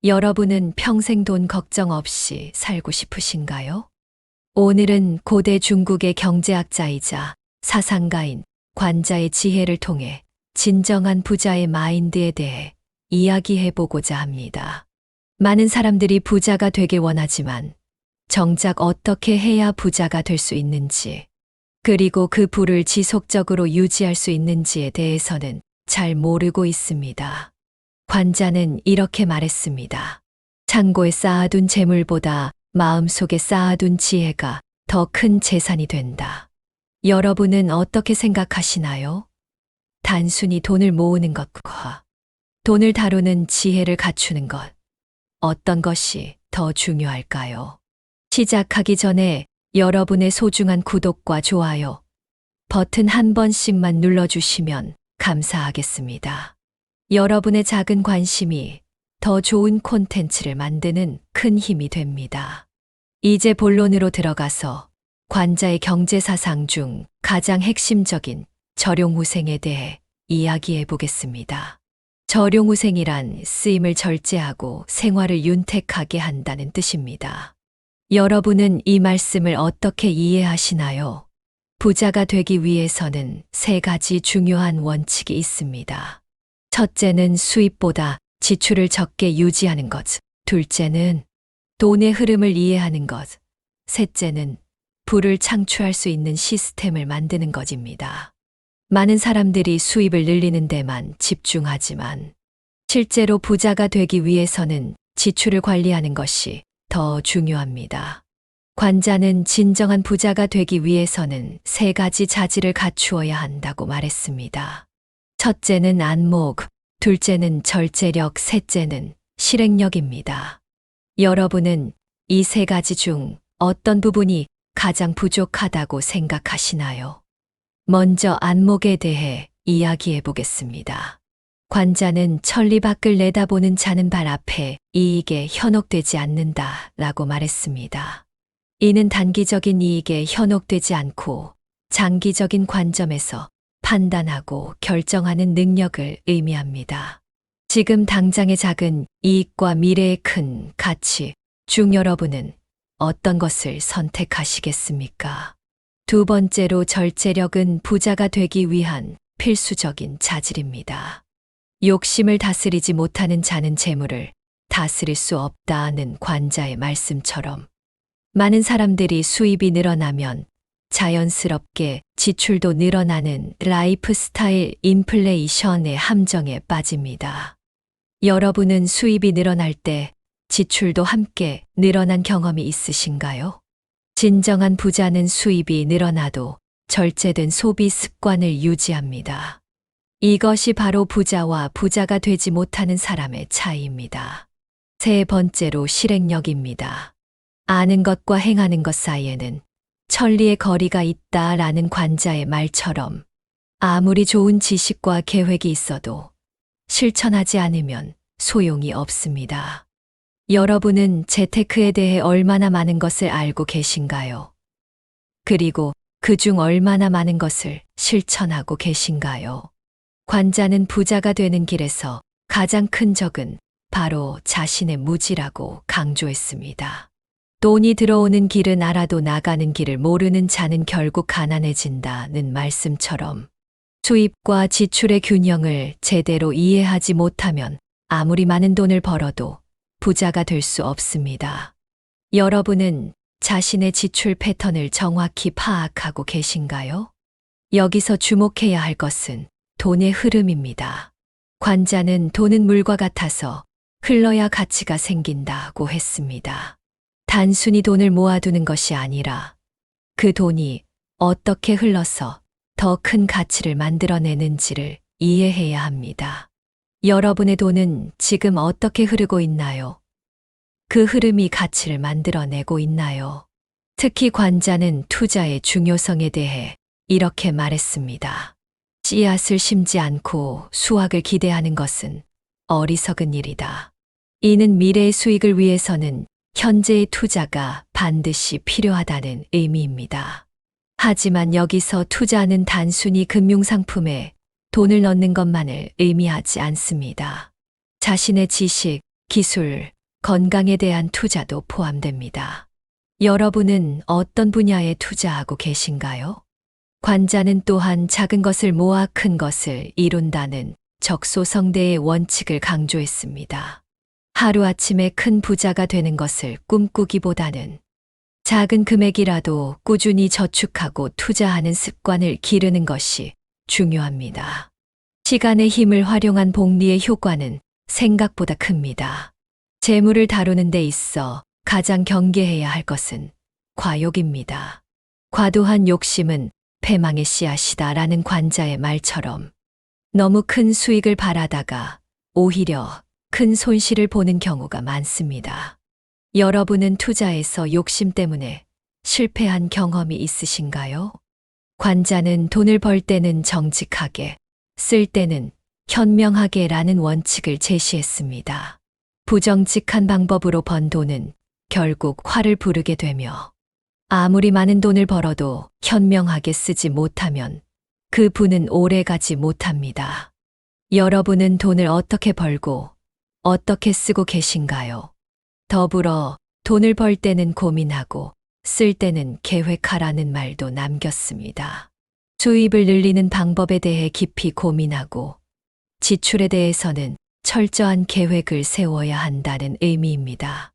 여러분은 평생 돈 걱정 없이 살고 싶으신가요? 오늘은 고대 중국의 경제학자이자 사상가인 관자의 지혜를 통해 진정한 부자의 마인드에 대해 이야기해 보고자 합니다. 많은 사람들이 부자가 되길 원하지만 정작 어떻게 해야 부자가 될 수 있는지, 그리고 그 부를 지속적으로 유지할 수 있는지에 대해서는 잘 모르고 있습니다. 관자는 이렇게 말했습니다. 창고에 쌓아둔 재물보다 마음속에 쌓아둔 지혜가 더 큰 재산이 된다. 여러분은 어떻게 생각하시나요? 단순히 돈을 모으는 것과 돈을 다루는 지혜를 갖추는 것, 어떤 것이 더 중요할까요? 시작하기 전에 여러분의 소중한 구독과 좋아요 버튼 한 번씩만 눌러주시면 감사하겠습니다. 여러분의 작은 관심이 더 좋은 콘텐츠를 만드는 큰 힘이 됩니다. 이제 본론으로 들어가서 관자의 경제사상 중 가장 핵심적인 절용후생에 대해 이야기해 보겠습니다. 절용후생이란 쓰임을 절제하고 생활을 윤택하게 한다는 뜻입니다. 여러분은 이 말씀을 어떻게 이해하시나요? 부자가 되기 위해서는 세 가지 중요한 원칙이 있습니다. 첫째는 수입보다 지출을 적게 유지하는 것. 둘째는 돈의 흐름을 이해하는 것. 셋째는 부를 창출할 수 있는 시스템을 만드는 것입니다. 많은 사람들이 수입을 늘리는 데만 집중하지만 실제로 부자가 되기 위해서는 지출을 관리하는 것이 더 중요합니다. 관자는 진정한 부자가 되기 위해서는 세 가지 자질을 갖추어야 한다고 말했습니다. 첫째는 안목, 둘째는 절제력, 셋째는 실행력입니다. 여러분은 이 세 가지 중 어떤 부분이 가장 부족하다고 생각하시나요? 먼저 안목에 대해 이야기해 보겠습니다. 관자는 천리 밖을 내다보는 자는 발 앞에 이익에 현혹되지 않는다 라고 말했습니다. 이는 단기적인 이익에 현혹되지 않고 장기적인 관점에서 판단하고 결정하는 능력을 의미합니다. 지금 당장의 작은 이익과 미래의 큰 가치 중 여러분은 어떤 것을 선택하시겠습니까? 두 번째로 절제력은 부자가 되기 위한 필수적인 자질입니다. 욕심을 다스리지 못하는 자는 재물을 다스릴 수 없다는 관자의 말씀처럼 많은 사람들이 수입이 늘어나면 자연스럽게 지출도 늘어나는 라이프 스타일 인플레이션의 함정에 빠집니다. 여러분은 수입이 늘어날 때 지출도 함께 늘어난 경험이 있으신가요? 진정한 부자는 수입이 늘어나도 절제된 소비 습관을 유지합니다. 이것이 바로 부자와 부자가 되지 못하는 사람의 차이입니다. 세 번째로 실행력입니다. 아는 것과 행하는 것 사이에는 천리의 거리가 있다라는 관자의 말처럼 아무리 좋은 지식과 계획이 있어도 실천하지 않으면 소용이 없습니다. 여러분은 재테크에 대해 얼마나 많은 것을 알고 계신가요? 그리고 그중 얼마나 많은 것을 실천하고 계신가요? 관자는 부자가 되는 길에서 가장 큰 적은 바로 자신의 무지라고 강조했습니다. 돈이 들어오는 길은 알아도 나가는 길을 모르는 자는 결국 가난해진다는 말씀처럼 수입과 지출의 균형을 제대로 이해하지 못하면 아무리 많은 돈을 벌어도 부자가 될 수 없습니다. 여러분은 자신의 지출 패턴을 정확히 파악하고 계신가요? 여기서 주목해야 할 것은 돈의 흐름입니다. 관자는 돈은 물과 같아서 흘러야 가치가 생긴다고 했습니다. 단순히 돈을 모아두는 것이 아니라 그 돈이 어떻게 흘러서 더 큰 가치를 만들어내는지를 이해해야 합니다. 여러분의 돈은 지금 어떻게 흐르고 있나요? 그 흐름이 가치를 만들어내고 있나요? 특히 관자는 투자의 중요성에 대해 이렇게 말했습니다. 씨앗을 심지 않고 수확을 기대하는 것은 어리석은 일이다. 이는 미래의 수익을 위해서는 현재의 투자가 반드시 필요하다는 의미입니다. 하지만 여기서 투자는 단순히 금융상품에 돈을 넣는 것만을 의미하지 않습니다. 자신의 지식, 기술, 건강에 대한 투자도 포함됩니다. 여러분은 어떤 분야에 투자하고 계신가요? 관자는 또한 작은 것을 모아 큰 것을 이룬다는 적소성대의 원칙을 강조했습니다. 하루아침에 큰 부자가 되는 것을 꿈꾸기보다는 작은 금액이라도 꾸준히 저축하고 투자하는 습관을 기르는 것이 중요합니다. 시간의 힘을 활용한 복리의 효과는 생각보다 큽니다. 재물을 다루는 데 있어 가장 경계해야 할 것은 과욕입니다. 과도한 욕심은 패망의 씨앗이다라는 관자의 말처럼 너무 큰 수익을 바라다가 오히려 큰 손실을 보는 경우가 많습니다. 여러분은 투자에서 욕심 때문에 실패한 경험이 있으신가요? 관자는 돈을 벌 때는 정직하게, 쓸 때는 현명하게라는 원칙을 제시했습니다. 부정직한 방법으로 번 돈은 결국 화를 부르게 되며 아무리 많은 돈을 벌어도 현명하게 쓰지 못하면 그 부는 오래 가지 못합니다. 여러분은 돈을 어떻게 벌고 어떻게 쓰고 계신가요? 더불어 돈을 벌 때는 고민하고 쓸 때는 계획하라는 말도 남겼습니다. 수입을 늘리는 방법에 대해 깊이 고민하고 지출에 대해서는 철저한 계획을 세워야 한다는 의미입니다.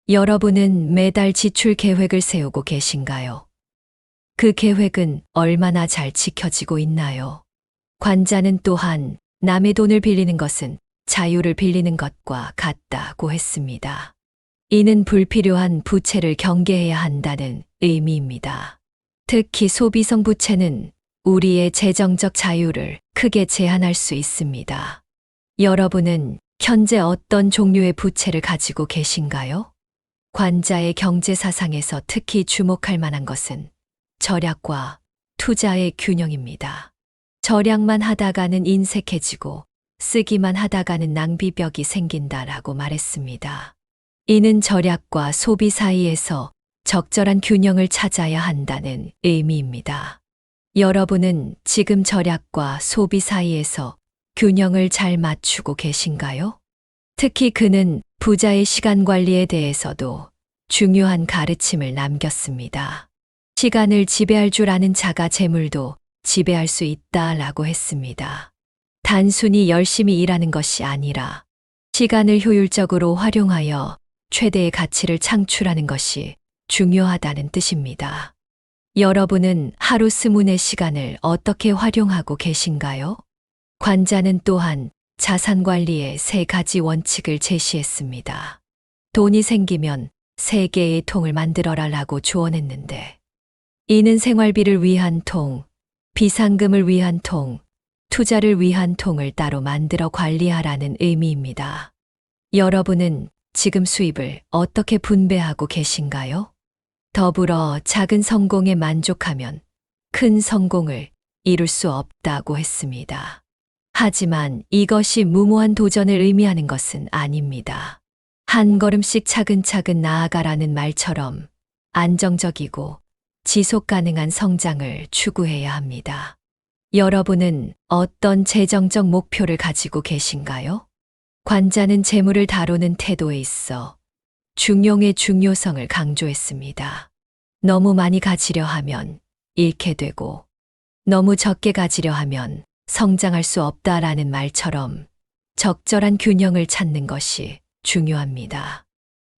여러분은 매달 지출 계획을 세우고 계신가요? 그 계획은 얼마나 잘 지켜지고 있나요? 관자는 또한 남의 돈을 빌리는 것은 자유를 빌리는 것과 같다고 했습니다. 이는 불필요한 부채를 경계해야 한다는 의미입니다. 특히 소비성 부채는 우리의 재정적 자유를 크게 제한할 수 있습니다. 여러분은 현재 어떤 종류의 부채를 가지고 계신가요? 관자의 경제 사상에서 특히 주목할 만한 것은 절약과 투자의 균형입니다. 절약만 하다가는 인색해지고 쓰기만 하다가는 낭비벽이 생긴다라고 말했습니다. 이는 절약과 소비 사이에서 적절한 균형을 찾아야 한다는 의미입니다. 여러분은 지금 절약과 소비 사이에서 균형을 잘 맞추고 계신가요? 특히 그는 부자의 시간 관리에 대해서도 중요한 가르침을 남겼습니다. 시간을 지배할 줄 아는 자가 재물도 지배할 수 있다라고 했습니다. 단순히 열심히 일하는 것이 아니라 시간을 효율적으로 활용하여 최대의 가치를 창출하는 것이 중요하다는 뜻입니다. 여러분은 하루 20시간을 어떻게 활용하고 계신가요? 관자는 또한 자산 관리의 3가지 원칙을 제시했습니다. 돈이 생기면 3개의 통을 만들어라라고 조언했는데, 이는 생활비를 위한 통, 비상금을 위한 통, 투자를 위한 통을 따로 만들어 관리하라는 의미입니다. 여러분은 지금 수입을 어떻게 분배하고 계신가요? 더불어 작은 성공에 만족하면 큰 성공을 이룰 수 없다고 했습니다. 하지만 이것이 무모한 도전을 의미하는 것은 아닙니다. 한 걸음씩 차근차근 나아가라는 말처럼 안정적이고 지속 가능한 성장을 추구해야 합니다. 여러분은 어떤 재정적 목표를 가지고 계신가요? 관자는 재물을 다루는 태도에 있어 중용의 중요성을 강조했습니다. 너무 많이 가지려 하면 잃게 되고 너무 적게 가지려 하면 성장할 수 없다라는 말처럼 적절한 균형을 찾는 것이 중요합니다.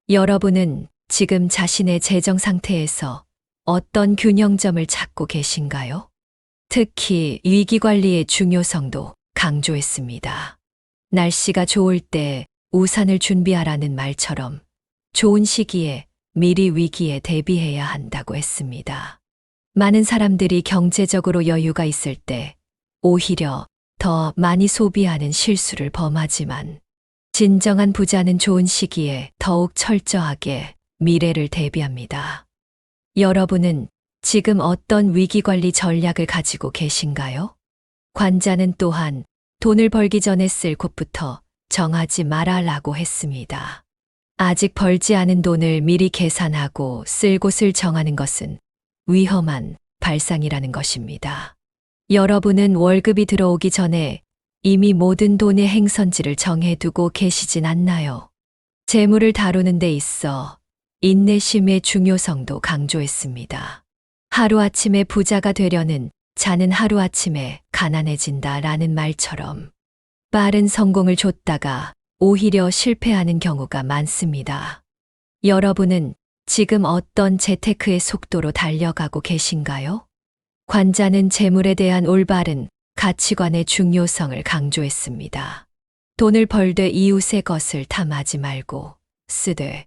여러분은 지금 자신의 재정 상태에서 어떤 균형점을 찾고 계신가요? 특히 위기 관리의 중요성도 강조했습니다. 날씨가 좋을 때 우산을 준비하라는 말처럼 좋은 시기에 미리 위기에 대비해야 한다고 했습니다. 많은 사람들이 경제적으로 여유가 있을 때 오히려 더 많이 소비하는 실수를 범하지만 진정한 부자는 좋은 시기에 더욱 철저하게 미래를 대비합니다. 여러분은 지금 어떤 위기관리 전략을 가지고 계신가요? 관자는 또한 돈을 벌기 전에 쓸 곳부터 정하지 말아라고 했습니다. 아직 벌지 않은 돈을 미리 계산하고 쓸 곳을 정하는 것은 위험한 발상이라는 것입니다. 여러분은 월급이 들어오기 전에 이미 모든 돈의 행선지를 정해두고 계시진 않나요? 재물을 다루는 데 있어 인내심의 중요성도 강조했습니다. 하루아침에 부자가 되려는 자는 하루아침에 가난해진다라는 말처럼 빠른 성공을 줬다가 오히려 실패하는 경우가 많습니다. 여러분은 지금 어떤 재테크의 속도로 달려가고 계신가요? 관자는 재물에 대한 올바른 가치관의 중요성을 강조했습니다. 돈을 벌되 이웃의 것을 탐하지 말고 쓰되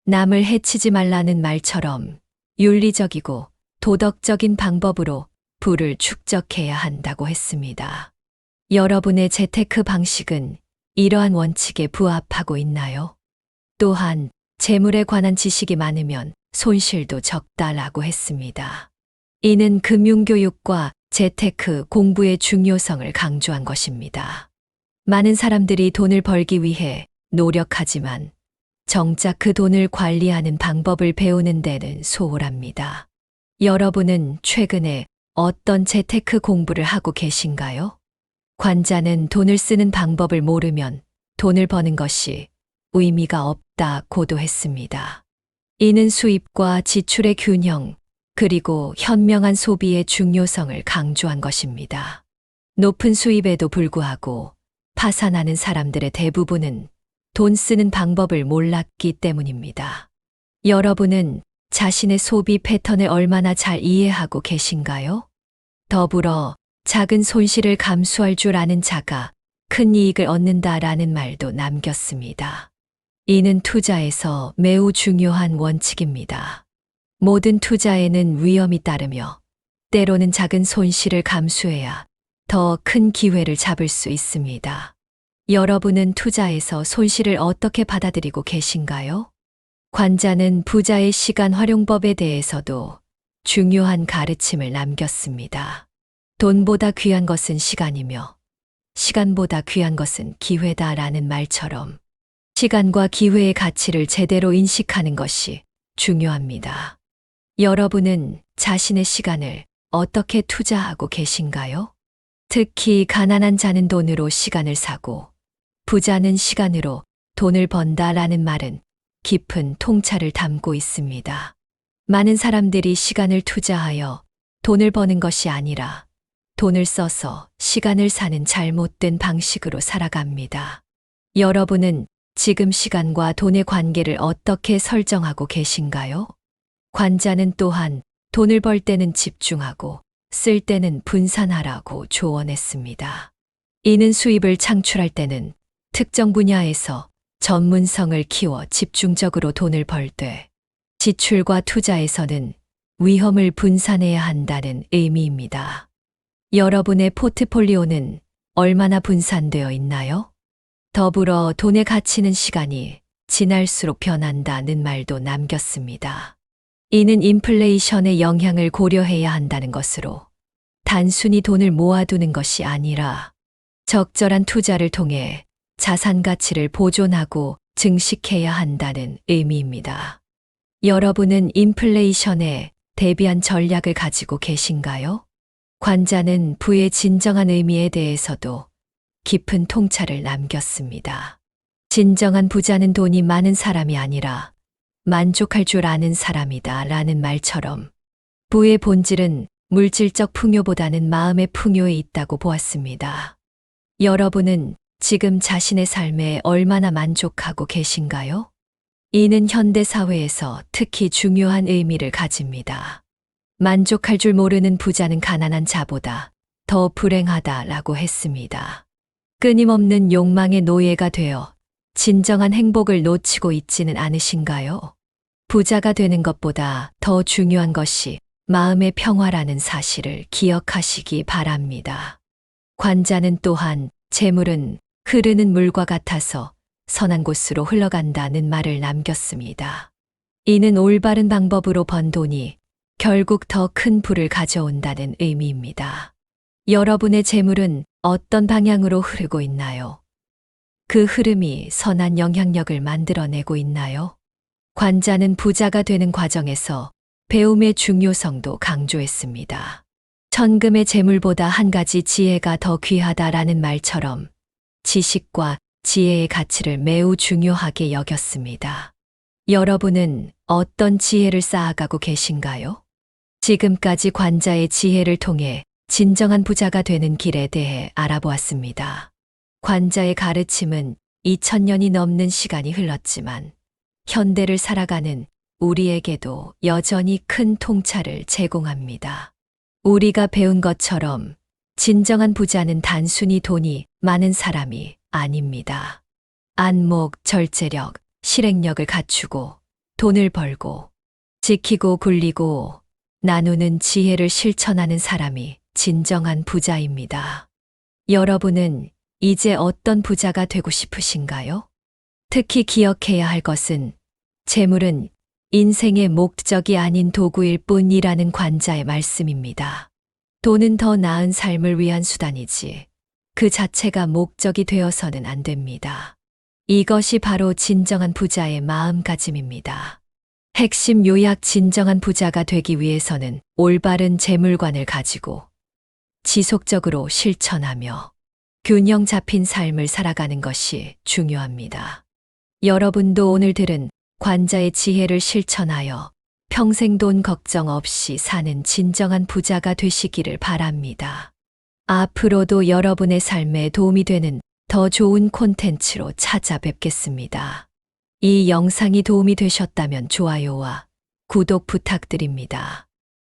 남을 해치지 말라는 말처럼 윤리적이고 도덕적인 방법으로 부를 축적해야 한다고 했습니다. 여러분의 재테크 방식은 이러한 원칙에 부합하고 있나요? 또한 재물에 관한 지식이 많으면 손실도 적다라고 했습니다. 이는 금융교육과 재테크 공부의 중요성을 강조한 것입니다. 많은 사람들이 돈을 벌기 위해 노력하지만 정작 그 돈을 관리하는 방법을 배우는 데는 소홀합니다. 여러분은 최근에 어떤 재테크 공부를 하고 계신가요? 관자는 돈을 쓰는 방법을 모르면 돈을 버는 것이 의미가 없다고도 했습니다. 이는 수입과 지출의 균형, 그리고 현명한 소비의 중요성을 강조한 것입니다. 높은 수입에도 불구하고 파산하는 사람들의 대부분은 돈 쓰는 방법을 몰랐기 때문입니다. 여러분은 자신의 소비 패턴을 얼마나 잘 이해하고 계신가요? 더불어 작은 손실을 감수할 줄 아는 자가 큰 이익을 얻는다라는 말도 남겼습니다. 이는 투자에서 매우 중요한 원칙입니다. 모든 투자에는 위험이 따르며 때로는 작은 손실을 감수해야 더 큰 기회를 잡을 수 있습니다. 여러분은 투자에서 손실을 어떻게 받아들이고 계신가요? 관자는 부자의 시간 활용법에 대해서도 중요한 가르침을 남겼습니다. 돈보다 귀한 것은 시간이며 시간보다 귀한 것은 기회다라는 말처럼 시간과 기회의 가치를 제대로 인식하는 것이 중요합니다. 여러분은 자신의 시간을 어떻게 투자하고 계신가요? 특히 가난한 자는 돈으로 시간을 사고 부자는 시간으로 돈을 번다라는 말은 깊은 통찰을 담고 있습니다. 많은 사람들이 시간을 투자하여 돈을 버는 것이 아니라 돈을 써서 시간을 사는 잘못된 방식으로 살아갑니다. 여러분은 지금 시간과 돈의 관계를 어떻게 설정하고 계신가요? 관자는 또한 돈을 벌 때는 집중하고 쓸 때는 분산하라고 조언했습니다. 이는 수입을 창출할 때는 특정 분야에서 전문성을 키워 집중적으로 돈을 벌 때 지출과 투자에서는 위험을 분산해야 한다는 의미입니다. 여러분의 포트폴리오는 얼마나 분산되어 있나요? 더불어 돈의 가치는 시간이 지날수록 변한다는 말도 남겼습니다. 이는 인플레이션의 영향을 고려해야 한다는 것으로 단순히 돈을 모아두는 것이 아니라 적절한 투자를 통해 자산 가치를 보존하고 증식해야 한다는 의미입니다. 여러분은 인플레이션에 대비한 전략을 가지고 계신가요? 관자는 부의 진정한 의미에 대해서도 깊은 통찰을 남겼습니다. 진정한 부자는 돈이 많은 사람이 아니라 만족할 줄 아는 사람이다 라는 말처럼 부의 본질은 물질적 풍요보다는 마음의 풍요에 있다고 보았습니다. 여러분은 지금 자신의 삶에 얼마나 만족하고 계신가요? 이는 현대 사회에서 특히 중요한 의미를 가집니다. 만족할 줄 모르는 부자는 가난한 자보다 더 불행하다라고 했습니다. 끊임없는 욕망의 노예가 되어 진정한 행복을 놓치고 있지는 않으신가요? 부자가 되는 것보다 더 중요한 것이 마음의 평화라는 사실을 기억하시기 바랍니다. 관자는 또한 재물은 흐르는 물과 같아서 선한 곳으로 흘러간다는 말을 남겼습니다. 이는 올바른 방법으로 번 돈이 결국 더 큰 부를 가져온다는 의미입니다. 여러분의 재물은 어떤 방향으로 흐르고 있나요? 그 흐름이 선한 영향력을 만들어내고 있나요? 관자는 부자가 되는 과정에서 배움의 중요성도 강조했습니다. 천금의 재물보다 한 가지 지혜가 더 귀하다라는 말처럼 지식과 지혜의 가치를 매우 중요하게 여겼습니다. 여러분은 어떤 지혜를 쌓아가고 계신가요? 지금까지 관자의 지혜를 통해 진정한 부자가 되는 길에 대해 알아보았습니다. 관자의 가르침은 2000년이 넘는 시간이 흘렀지만 현대를 살아가는 우리에게도 여전히 큰 통찰을 제공합니다. 우리가 배운 것처럼 진정한 부자는 단순히 돈이 많은 사람이 아닙니다. 안목, 절제력, 실행력을 갖추고 돈을 벌고 지키고 굴리고 나누는 지혜를 실천하는 사람이 진정한 부자입니다. 여러분은 이제 어떤 부자가 되고 싶으신가요? 특히 기억해야 할 것은 재물은 인생의 목적이 아닌 도구일 뿐이라는 관자의 말씀입니다. 돈은 더 나은 삶을 위한 수단이지 그 자체가 목적이 되어서는 안 됩니다. 이것이 바로 진정한 부자의 마음가짐입니다. 핵심 요약: 진정한 부자가 되기 위해서는 올바른 재물관을 가지고 지속적으로 실천하며 균형 잡힌 삶을 살아가는 것이 중요합니다. 여러분도 오늘 들은 관자의 지혜를 실천하여 평생 돈 걱정 없이 사는 진정한 부자가 되시기를 바랍니다. 앞으로도 여러분의 삶에 도움이 되는 더 좋은 콘텐츠로 찾아뵙겠습니다. 이 영상이 도움이 되셨다면 좋아요와 구독 부탁드립니다.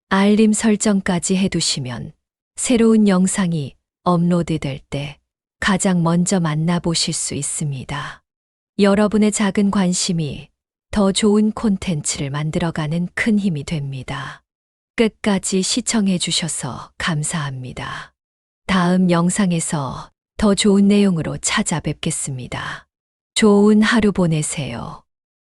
알림 설정까지 해두시면 새로운 영상이 업로드될 때 가장 먼저 만나보실 수 있습니다. 여러분의 작은 관심이 더 좋은 콘텐츠를 만들어가는 큰 힘이 됩니다. 끝까지 시청해 주셔서 감사합니다. 다음 영상에서 더 좋은 내용으로 찾아뵙겠습니다. 좋은 하루 보내세요.